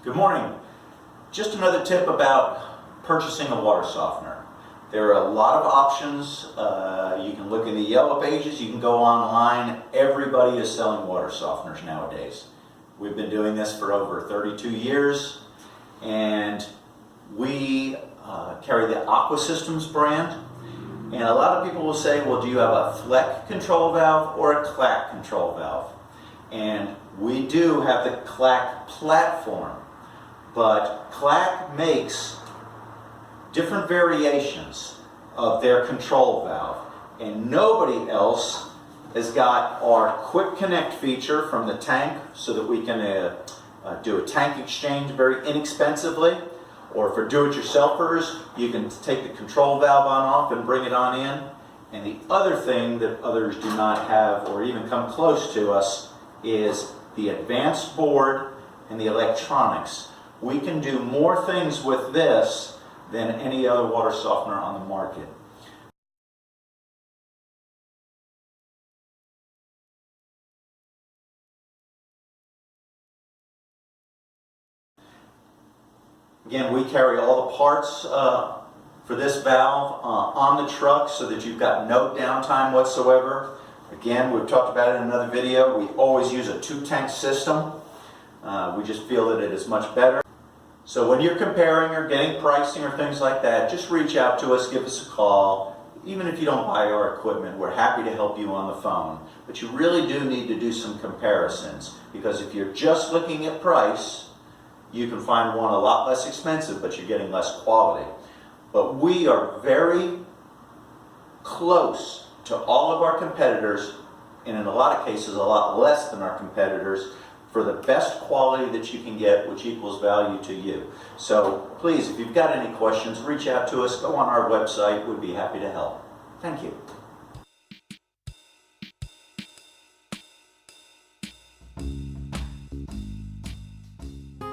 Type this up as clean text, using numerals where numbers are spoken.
Good morning. Just another tip about purchasing a water softener. There are a lot of options. You can look in the yellow pages, you can go online. Everybody is selling water softeners nowadays. We've been doing this for over 32 years, and we carry the Aqua Systems brand. And a lot of people will say, well, do you have a Fleck control valve or a Clack control valve? And we do have the Clack platform, but Clack makes different variations of their control valve, and nobody else has got our quick connect feature from the tank so that we can do a tank exchange very inexpensively. Or for do-it-yourselfers, you can take the control valve on off and bring it on in. And the other thing that others do not have or even come close to us is the advanced board and the electronics. We can do more things with this than any other water softener on the market. Again, we carry all the parts for this valve on the truck so that you've got no downtime whatsoever. Again, we've talked about it in another video. We always use a two-tank system. We just feel that it is much better. So when you're comparing or getting pricing or things like that, just reach out to us, give us a call. Even if you don't buy our equipment, we're happy to help you on the phone. But you really do need to do some comparisons, because if you're just looking at price, you can find one a lot less expensive, but you're getting less quality. But we are very close to all of our competitors, and in a lot of cases, a lot less than our competitors, for the best quality that you can get, which equals value to you. So please, if you've got any questions, reach out to us, go on our website, we'd be happy to help. Thank you.